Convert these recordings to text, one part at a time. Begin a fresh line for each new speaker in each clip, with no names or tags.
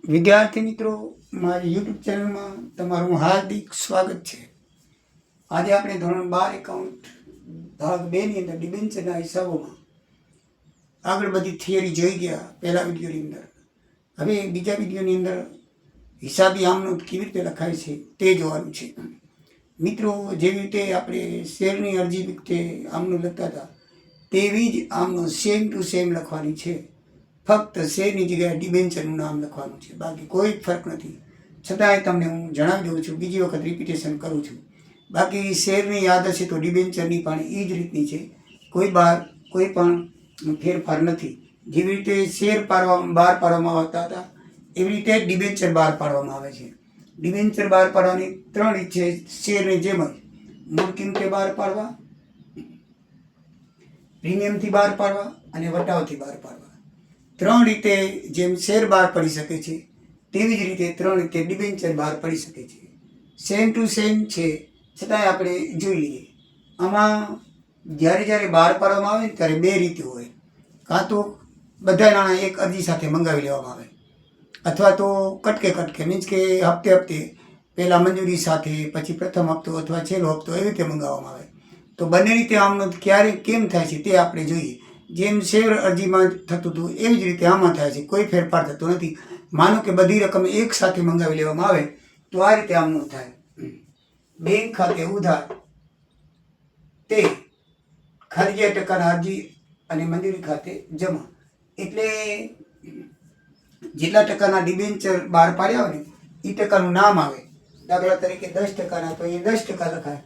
વિદ્યાર્થી મિત્રો, મારી યુટ્યુબ ચેનલમાં તમારું હાર્દિક સ્વાગત છે. આજે આપણે ધોરણ 12 એકાઉન્ટ ભાગ 2 ની અંદર ડિબેન્ચરના હિસાબોમાં આગળ બધી થિયરી જોઈ ગયા પહેલા વિડીયોની અંદર. હવે બીજા વિડીયોની અંદર હિસાબી આમનોંધ કેવી રીતે લખાય છે તે જોવાનું છે. મિત્રો, જેવી રીતે આપણે શેરની અરજી વખતે આમનોંધ લખતા હતા તેવી જ આમનોંધ સેમ ટુ સેમ લખવાની છે. ફક્ત શેરની જગ્યાએ ડિબેન્ચરનું નામ લખવાનું છે, બાકી કોઈ ફરક નથી. છતાંય તમને હું જણાવી દઉં છું, બીજી વખત રિપીટેશન કરું છું. બાકી શેરની યાદ હશે તો ડિબેન્ચરની પણ એ જ રીતની છે, કોઈ પણ ફેરફાર નથી. જેવી રીતે શેર બહાર પાડવામાં આવતા હતા એવી રીતે ડિબેન્ચર બહાર પાડવામાં આવે છે. ડિબેન્ચર બહાર પાડવાની 3 રીત છે. શેરની જેમ જ મૂળ કિંમતે બહાર પાડવા, પ્રીમિયમથી બહાર પાડવા અને વટાવથી બહાર પાડવા. 3 રીતે જેમ શેર બહાર પડી શકે છે તેવી જ રીતે 3 રીતે ડિબેન્ચર બહાર પડી શકે છે. સેમ ટુ સેમ છે, છતાંય આપણે જોઈ લઈએ. આમાં જ્યારે બહાર પાડવામાં આવે ત્યારે 2 રીતે હોય. કાં તો બધા નાણાં એક અરજી સાથે મંગાવી લેવામાં આવે, અથવા તો કટકે મીન્સ કે હપ્તે પહેલાં મંજૂરી સાથે, પછી પ્રથમ હપ્તો અથવા છેલ્લો હપ્તો એવી રીતે મંગાવવામાં આવે. તો બંને રીતે આમનોંધ ક્યારે કેમ થાય છે તે આપણે જોઈએ. જેમ શેર અરજીમાં થતું હતું એવી જ રીતે આમાં થાય છે, કોઈ ફેરફાર થતો નથી. માનો કે બધી રકમ એક સાથે મંગાવી લેવામાં આવે તો આ રીતે આમનોંધ થાય. બેંક ખાતે ઉધાર તે ખારજીયા ટકાના અરજી અને મંજૂરી ખાતે જમા. એટલે જેટલા ટકાના ડિબેન્ચર બહાર પાડ્યા હોય ને એ ટકાનું નામ આવે. દાખલા તરીકે 10%ના તો એ 10% લખાય,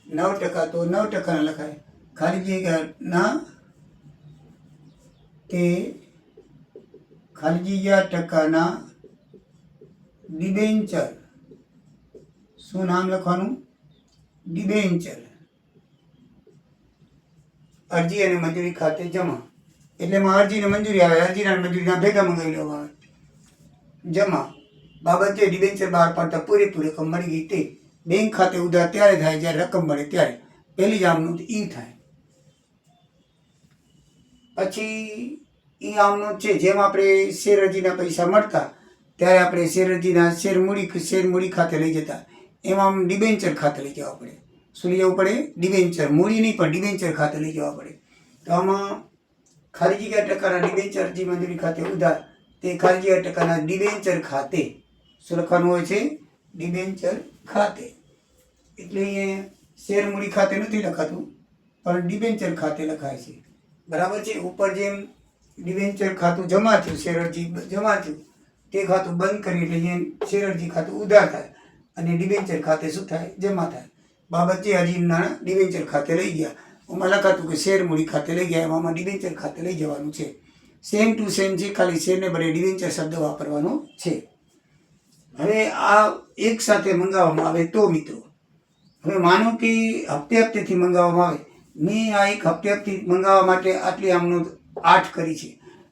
9% તો 9% લખાય. ખારજીયાના તે ખારજીયા ટકાના ડિબેન્ચર, શું નામ લખવાનું? ડિબેન્ચર અરજી અને મંજૂરી ખાતે જમા. એટલે એમાં અરજી અને મંજૂરી આવે, અરજીના અને મંજૂરીના ભેગા મંગાવી લેવામાં આવે. જમા બાબતે ડિબેન્ચર બહાર પાડતા પૂરેપૂરી રકમ મળી ગઈ તે બેંક ખાતે ઉધાર ત્યારે થાય જ્યારે રકમ મળે ત્યારે. પહેલી જ આમનોંધ ઈ થાય. પછી એ આમનોંધ છે, જેમ આપણે શેર અરજીના પૈસા મળતા ત્યારે આપણે શેર અરજીના શેર મૂડી ખાતે લઈ જતા, એમાં ડિબેન્ચર ખાતે લઈ જવા પડે. શું લઈ જવું પડે? ડિબેન્ચર. મૂડી નહીં પણ ડિબેન્ચર ખાતે લઈ જવા પડે. તો આમાં ખારજીયા ટકાના ડિબેન્ચર અરજી મંજૂરી ખાતે ઉધાર તે ખારજીયા ટકાના ડિબેન્ચર ખાતે શું લખવાનું હોય છે? ડિબેન્ચર ખાતે. એટલે અહીંયા શેર મૂડી ખાતે નથી લખાતું, પણ ડિબેન્ચર ખાતે લખાય છે. બરાબર છે. ઉપર જેમ ડિબેન્ચર ખાતું જમા થયું, શેર અરજી જમા થયું, તે ખાતું બંધ કરી એટલે અહીંયા શેર અરજી ખાતું ઉધાર થાય અને ડિબેન્ચર ખાતે શું થાય? જમા થાય. બાબતે હજી નાણાં ડિબેન્ચર ખાતે લઈ ગયા. એમાં લખાતું કે શેર મૂડી ખાતે લઈ ગયા, એમાં ડિબેન્ચર ખાતે લઈ જવાનું છે. સેમ ટુ સેમ છે, ખાલી શેરને બદલે ડિબેન્ચર શબ્દ વાપરવાનો છે. હવે આ એક સાથે મંગાવવામાં આવે તો મિત્રો, હવે માનો કે હપ્તેથી મંગાવવામાં આવે. મેં આ એક હપ્તેથી મંગાવવા માટે આટલી આમનોંધ 8 કરી છે.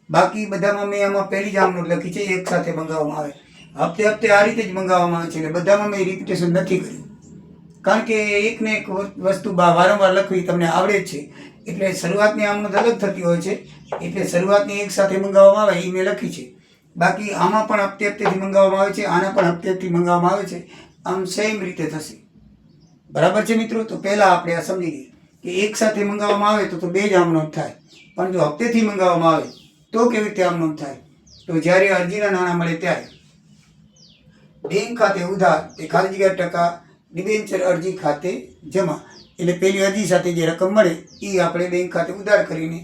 બાકી બધામાં મેં આમાં પહેલી જ આમનોંધ લખી છે, એક સાથે મંગાવવામાં આવે. હપ્તે આ રીતે જ મંગાવવામાં આવે છે, એટલે બધામાં મેં રિપીટેશન નથી કર્યું. કારણ કે એકને એક વસ્તુ વારંવાર લખવી તમને આવડે જ છે. એટલે શરૂઆતની આમનોંધ અલગ થતી હોય છે, એટલે શરૂઆતની એક સાથે મંગાવવામાં આવે એ મેં લખી છે. બાકી આમાં પણ હપ્તેથી મંગાવવામાં આવે છે, આના પણ હપ્તેથી મંગાવવામાં આવે છે. આમ સેમ રીતે થશે. બરાબર છે મિત્રો? તો પહેલાં આપણે આ સમજી લઈએ કે એક સાથે મંગાવવામાં આવે તો 2 જ આમનોંધ થાય. પણ જો હપ્તેથી મંગાવવામાં આવે તો કેવી રીતે આમનોંધ થાય? તો જ્યારે અરજીના નાણાં મળે ત્યારે બેંક ખાતે ઉધાર તે ખારજીયા ટકા ડિબેન્ચર અરજી ખાતે જમા. એટલે પહેલી અરજી સાથે જે રકમ મળે એ આપણે બેંક ખાતે ઉધાર કરીને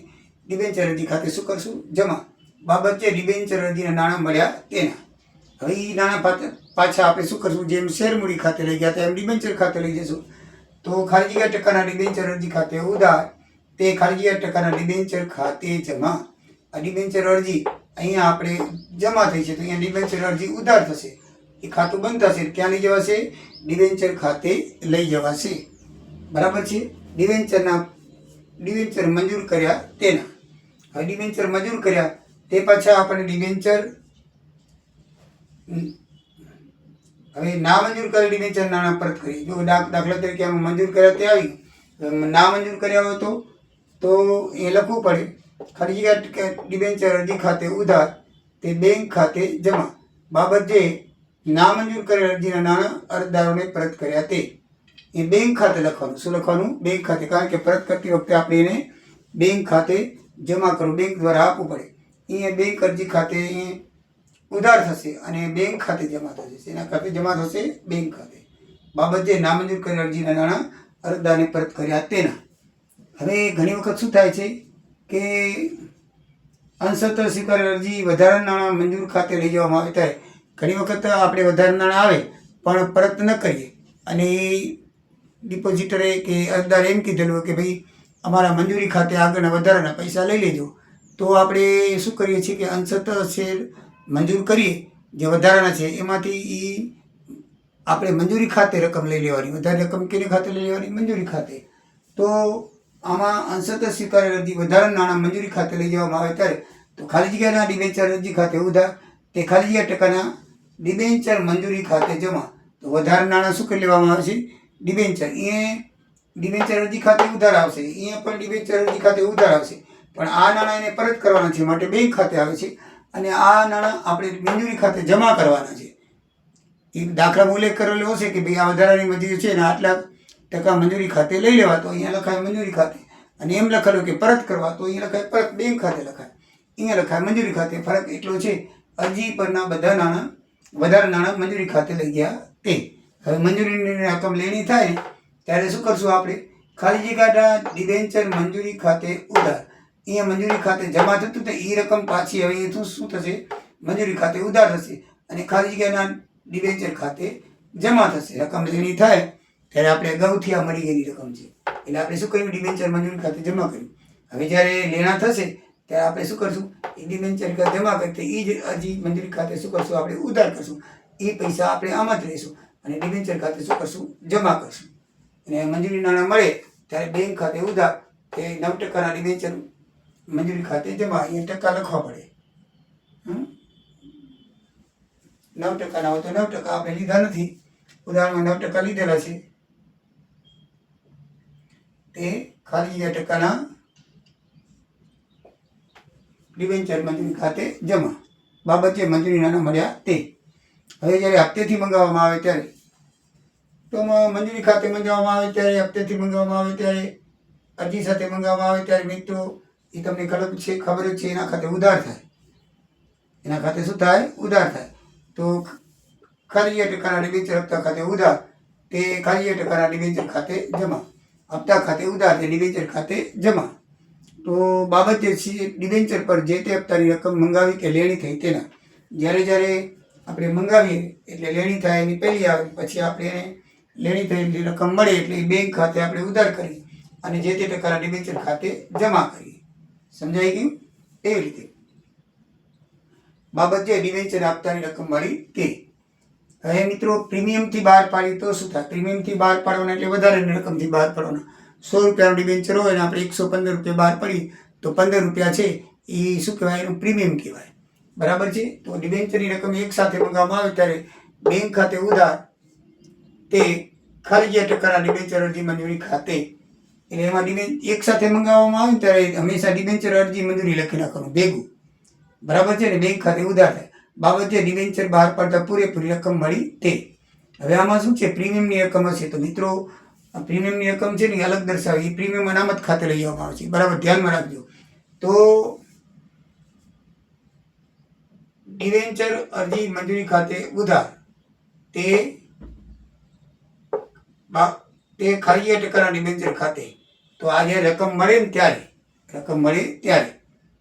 ડિબેન્ચર અરજી ખાતે શું કરશું? જમા. બાબત છે ડિબેન્ચર અરજીના નાણાં મળ્યા તેના. હવે એ નાણાં પાછા આપણે શું કરશું? જેમ શેર મૂડી ખાતે લઈ ગયા હતા એમ ડિબેન્ચર ખાતે લઈ જશું. તો ખારજીયા ટકાના ડિબેન્ચર અરજી ખાતે ઉધાર તે ખારજીયા ટકાના ડિબેન્ચર ખાતે જમા. આ ડિબેન્ચર અરજી અહીંયા આપણે જમા થઈ છે, તો અહીંયા ડિબેન્ચર અરજી ઉધાર થશે. એ ખાતું બંધ થશે. ક્યાં લઈ જવાશે? ડિબેન્ચર ખાતે લઈ જવાશે. બરાબર છે. ડિબેન્ચર મંજૂર કર્યા તેના. હવે ડિબેન્ચર મંજૂર કર્યા તે પાછા આપણે ડિબેન્ચર, હવે ના મંજૂર કરેલ ડિબેન્ચર નાણાં પરત કરીએ. જો દાખલા તરીકે આમાં મંજૂર કર્યા તે આવી, ના મંજૂર કર્યા હોય તો એ લખવું પડે ખારજીયા ડિબેન્ચર અરજી ખાતે ઉધાર તે બેંક ખાતે જમા. બાબત જે નામંજૂર કરેલ અરજીના નાણાં અરજદારોને પરત કર્યા તે એ બેંક ખાતે લખવાનું. શું લખવાનું? બેંક ખાતે. કારણ કે પરત કરતી વખતે આપણે એને બેંક ખાતે જમા કરવું, બેંક દ્વારા આપવું પડે. અહીંયા બેંક અરજી ખાતે ઉધાર થશે અને બેંક ખાતે જમા થશે. એના ખાતે જમા થશે બેંક ખાતે. બાબત જે નામંજૂર કરેલ અરજીના નાણાં અરજદારને પરત કર્યા તેના. હવે ઘણી વખત શું થાય છે કે અંશતઃ સ્વીકારેલ અરજી વધારાના નાણાં મંજૂર ખાતે લઈ જવામાં આવે ત્યારે ઘણી વખત આપણે વધારાના નાણાં આવે પણ પરત ન કરીએ અને ડિપોઝિટરે કે અરજદારે એમ કીધેલું કે ભાઈ અમારા મંજૂરી ખાતે આગળના વધારાના પૈસા લઈ લેજો, તો આપણે શું કરીએ છીએ કે અંશતઃ શેર મંજૂર કરીએ જે વધારાના છે એમાંથી આપણે મંજૂરી ખાતે રકમ લઈ લેવાની. વધારે રકમ કેને ખાતે લઈ લેવાની? મંજૂરી ખાતે. તો આમાં અંશતઃ સ્વીકારેલ અરજી વધારાના નાણાં મંજૂરી ખાતે લઈ જવામાં આવે ત્યારે તો ખાલી જગ્યાના ડિબેન્ચર અરજી ખાતે ઉધાર, તે ખાલી જગ્યા ટકાના ડિબેન્ચર મંજૂરી ખાતે જમા. તો વધારાના નાણાં શું કરી લેવામાં આવે છે? ડિબેન્ચર. અહીંયા ડિબેન્ચર અરજી ખાતે ઉધાર આવશે, અહીંયા પણ ડિબેન્ચર અરજી ખાતે ઉધાર આવશે, પણ આ નાણાં એને પરત કરવાના છે માટે બેંક ખાતે આવે છે અને આ નાણાં આપણે મંજૂરી ખાતે જમા કરવાના છે. એ દાખલામાં ઉલ્લેખ કરેલો હશે કે ભાઈ આ વધારાની મંજૂરી છે ને આટલા ટકા મંજૂરી ખાતે લઈ લેવા, તો અહીંયા લખાય મંજૂરી ખાતે. અને એમ લખેલું કે પરત કરવા, તો અહીંયા લખાય પરત બેંક ખાતે લખાય, અહીંયા લખાય મંજૂરી ખાતે. ફરક એટલો છે અરજી પરના બધા નાણાં વધારે નાણાં મંજૂરી ખાતે લઈ ગયા તે. હવે મંજૂરીની રકમ લેણી થાય ને ત્યારે શું કરશું આપણે? ખાલી જગ્યાના ડિબેન્ચર મંજૂરી ખાતે ઉધાર. અહીંયા મંજૂરી ખાતે જમા થતું તો એ રકમ પાછી હવે અહીંથી શું થશે? મંજૂરી ખાતે ઉધાર થશે અને ખાલી જગ્યાના ડિબેન્ચર ખાતે જમા થશે. રકમ લેણી થાય ત્યારે આપણે અગાઉથી આ મળી ગયેલી રકમ છે એટલે આપણે શું કર્યું? ડિબેન્ચર મંજૂરી ખાતે જમા કર્યું. હવે જ્યારે લેણા થશે ત્યારે આપણે શું કરશું? એ ડિબેન્ચર ખાતે જમા કરતી એ જ અરજી મંજૂરી ખાતે શું કરશું? આપણે ઉધાર કરશું. એ પૈસા આપણે આમાં જ લઈશું અને ડિબેન્ચર ખાતે શું કરશું? જમા કરશું. અને મંજૂરી નાણાં મળે ત્યારે બેંક ખાતે ઉધાર, એ 9% ડિબેન્ચર મંજૂરી ખાતે જમા. અહીંયા ટકા લખવા પડે. 9% હોય તો 9% આપણે લીધા નથી, ઉદાહરણમાં 9% લીધેલા છે. તે ખાલી જગ્યા ટકાના ડિબેન્ચર મંજૂરી ખાતે જમા. બાબત જે મંજૂરી નાણાં મળ્યા તે. હવે જ્યારે હપ્તેથી મંગાવવામાં આવે ત્યારે તો મંજૂરી ખાતે મંગાવવામાં આવે ત્યારે, હપ્તેથી મંગાવવામાં આવે ત્યારે, અરજી સાથે મંગાવવામાં આવે ત્યારે મિત્રો એ તમને ખબર જ છે એના ખાતે ઉધાર થાય. એના ખાતે શું થાય? ઉધાર થાય. તો ખાલી ટકાના ડિબેન્ચર હપ્તા ખાતે ઉધાર, તે ખાલી ટકાના ડિબેન્ચર ખાતે જમા. હપ્તા ખાતે ઉધાર, તે ડિબેન્ચર ખાતે જમા. તો બાબત જે છે ડિબેન્ચર પર જે તે હપ્તાની રકમ મંગાવી કે લેણી થઈ તેના. જ્યારે આપણે મંગાવીએ એટલે લેણી થાય એની પહેલી આવે, પછી આપણે એને લેણી થયેલી રકમ મળે એટલે બેંક ખાતે આપણે ઉધાર કરી અને જે તે ટકાના ડિબેન્ચર ખાતે જમા કરીએ. સમજાઈ ગયું? એવી રીતે બાબત જે ડિબેન્ચર હપ્તાની રકમ મળી તે. હવે મિત્રો પ્રીમિયમથી બહાર પાડીએ તો શું થાય? પ્રીમિયમથી બહાર પાડવાના એટલે વધારાની રકમથી બહાર પાડવાના. 100 રૂપિયાનું ડિબેન્ચર હોય અને આપણે 115 રૂપિયા બહાર પડી તો 15 રૂપિયા છે એ શું કહેવાય? એનું પ્રીમિયમ કહેવાય. બરાબર છે? તો ડિબેન્ચરની રકમ એક સાથે મંગાવવામાં આવે ત્યારે બેંક ખાતે ઉધાર, તે ખાલી જગ્યા ટકાના ડિબેન્ચર અરજી મંજૂરી ખાતે. એટલે એમાં એક સાથે મંગાવવામાં આવે ત્યારે હંમેશા ડિબેન્ચર અરજી મંજૂરી લખી નાખવાનું ભેગું. બરાબર છે ને? બેંક ખાતે ઉધાર થાય. બાબત જે ડિબેન્ચર બહાર પાડતા પૂરેપૂરી રકમ મળી તે. હવે આમાં શું છે? પ્રીમિયમની રકમ હશે તો મિત્રો પ્રીમિયમની રકમ છે ને અલગ દર્શાવી, એ પ્રીમિયમ અનામત ખાતે લઈ જવામાં આવે છે. બરાબર, ધ્યાનમાં રાખજો. તો ડિબેન્ચર અરજી મંજૂરી ખાતે ઉધાર, તે ખાલી ટકાના ડિબેન્ચર ખાતે. તો આ જે રકમ મળે ને ત્યારે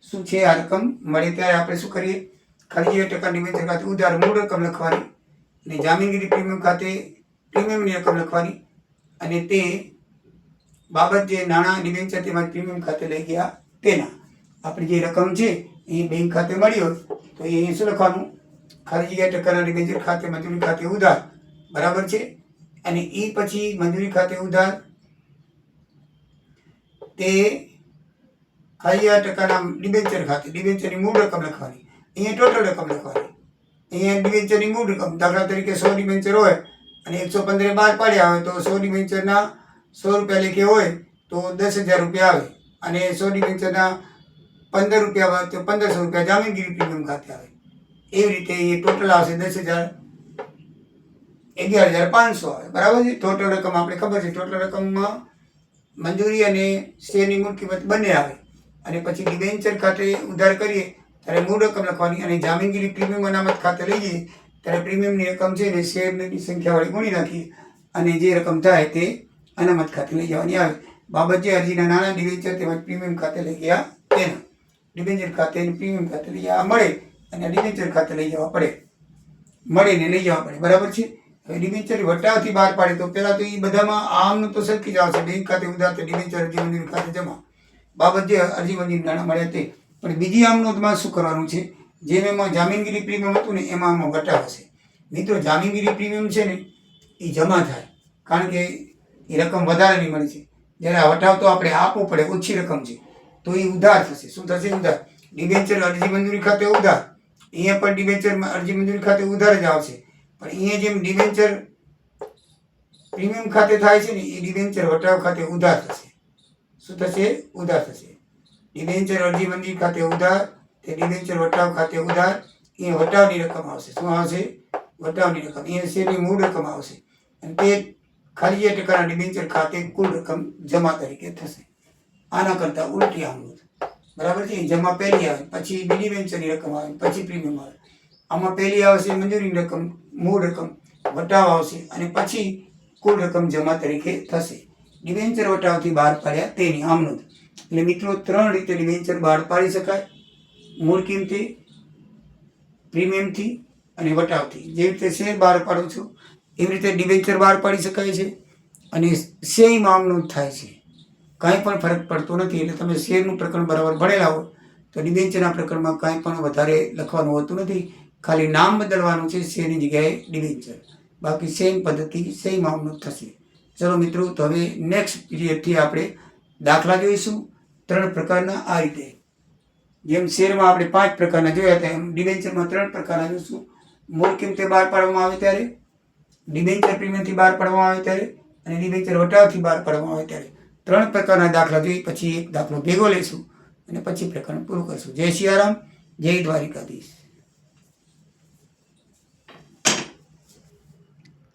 શું છે? આ રકમ મળે ત્યારે આપણે શું કરીએ? ખાલી ટકા ડિબેન્ચર ખાતે ઉધાર મૂળ રકમ લખવાની અને જામીનગીરી પ્રીમિયમ ખાતે પ્રીમિયમની રકમ લખવાની અને તે બાબત જે નાણાં ડિબેન્ચર તેમાં પ્રીમિયમ ખાતે લઈ ગયા તેના. આપણી જે રકમ છે એ બેંક ખાતે મળી હોય તો એ શું લખવાનું? ખાલી જગ્યા ટકાના ડિબેન્ચર ખાતે મંજૂરી ખાતે ઉધાર. બરાબર છે? અને એ પછી મંજૂરી ખાતે ઉધાર, તે ખાલી ટકાના ડિબેન્ચર ખાતે ડિબેન્ચરની મૂળ રકમ લખવાની. અહીંયા ટોટલ રકમ લખવાની. અહીંયા ડિબેન્ચરની મૂળ રકમ, દાખલા તરીકે 100 ડિબેન્ચર હોય અને 115 બહાર પાડ્યા હોય તો 100 ડિબેન્ચરના 100 રૂપિયા લેખે હોય તો 10,000 રૂપિયા આવે અને 100 ડિબેન્ચરના 15 રૂપિયા હોય તો 1500 રૂપિયા જામીનગીરી પ્રીમિયમ ખાતે આવે. એવી રીતે એ ટોટલ આવશે 10,000 11,500 આવે, બરાબર છે. ટોટલ રકમ આપણે ખબર છે. ટોટલ રકમમાં મંજૂરી અને શેરની મૂળ કિંમત બંને આવે. અને પછી ડિબેન્ચર ખાતે ઉધાર કરીએ ત્યારે મૂળ રકમ લખવાની અને જામીનગીરી પ્રીમિયમ અનામત ખાતે લઈ જઈએ ત્યારે પ્રીમિયમની રકમ છે ને શેરની સંખ્યા વડે ગુણી નાખીએ અને જે રકમ થાય તે અનામત ખાતે લઈ જવાની આવે. બાબત જે અરજીના નાણાં ડિબેન્ચર તેમજ પ્રીમિયમ ખાતે લઈ ગયા તેના ડિબેન્ચર ખાતે અને પ્રીમિયમ ખાતે લઈ જવા મળે અને ડિબેન્ચર ખાતે લઈ જવા પડે, મળીને લઈ જવા પડે, બરાબર છે. હવે ડિબેન્ચર વટાવથી બહાર પાડે તો પહેલાં તો એ બધામાં આમનું તો સરખી જ આવશે. બેંક ખાતે ઉધાર તો ડિબેન્ચર અરજી મંજૂરી ખાતે જમા. બાબત જે અરજી મંજૂરી નાણાં મળ્યા તે. પણ બીજી આમનોંધમાં શું કરવાનું છે? જેમ એમાં જામીનગીરી પ્રીમિયમ હતું ને એમાં આમાં વટાવ હશે. મિત્રો જામીનગીરી પ્રીમિયમ છે ને એ જમા થાય, કારણ કે એ રકમ વધારેની મળી છે. જ્યારે આ વટાવ તો આપણે આપવો પડે, ઓછી રકમ છે તો એ ઉધાર થશે. શું થશે? ઉધાર. ડિબેન્ચર અરજી મંજૂરી ખાતે ઉધાર, અહીંયા પણ ડિબેન્ચર અરજી મંજૂરી ખાતે ઉધાર જ આવશે. પણ અહીંયા જેમ ડિબેન્ચર પ્રીમિયમ ખાતે થાય છે ને એ ડિબેન્ચર વટાવ ખાતે ઉધાર થશે. શું થશે? ઉધાર થશે. ડિબેન્ચર અરજી મંજૂરી ખાતે ઉધાર, તે ડિબેન્ચર વટાવ ખાતે ઉધાર. અહીંયા વટાવની રકમ આવશે. શું આવશે? વટાવની રકમ. અહીંયા શેરની મૂળ રકમ આવશે અને તે ખાલી 2% ડિબેન્ચર ખાતે કુલ રકમ જમા તરીકે થશે. આના કરતાં ઉલટી આમનોંધ, બરાબર છે. જમા પહેલી આવે, પછી ડિબેન્ચરની રકમ આવે, પછી પ્રીમિયમ આવે. આમાં પહેલી આવશે મંજૂરીની રકમ, મૂળ રકમ, વટાવ આવશે અને પછી કુલ રકમ જમા તરીકે થશે. ડિબેન્ચર વટાવથી બહાર પાડ્યા તેની આમનોંધ. એટલે મિત્રો 3 રીતે ડિબેન્ચર બહાર પાડી શકાય: મૂળ કિંમતી, પ્રીમિયમથી અને વટાવથી. જેવી રીતે શેર બહાર પાડો છો એવી રીતે ડિબેન્ચર બહાર પાડી શકાય છે અને સેમ આમનોંધ થાય છે. કાંઈ પણ ફરક પડતો નથી. એટલે તમે શેરનું પ્રકરણ બરાબર ભણેલા હોય તો ડિબેન્ચરના પ્રકરણમાં કાંઈ પણ વધારે લખવાનું હોતું નથી. ખાલી નામ બદલવાનું છે, શેરની જગ્યાએ ડિબેન્ચર. બાકી સેમ પદ્ધતિ, સેમ આમનોંધ થશે. ચલો મિત્રો, તો હવે નેક્સ્ટ પીરિયડથી આપણે દાખલા જોઈશું 3 પ્રકારના. આ રીતે જેમ શેરમાં આપણે 5 પ્રકારના જોયા હતા એમ ડિબેન્ચરમાં 3 પ્રકારના જોઈશું. મૂળ કિંમતે બહાર પાડવામાં આવે ત્યારે, ડિબેન્ચર પ્રીમિયમથી બહાર પાડવામાં આવે ત્યારે અને ડિબેન્ચર વટાવથી બહાર પાડવામાં આવે ત્યારે 3 પ્રકારના દાખલા જોઈ પછી એક દાખલો ભેગો લઈશું અને પછી પ્રકરણ પૂરું કરશું. જય સિયારામ, જય દ્વારિકાધીશ.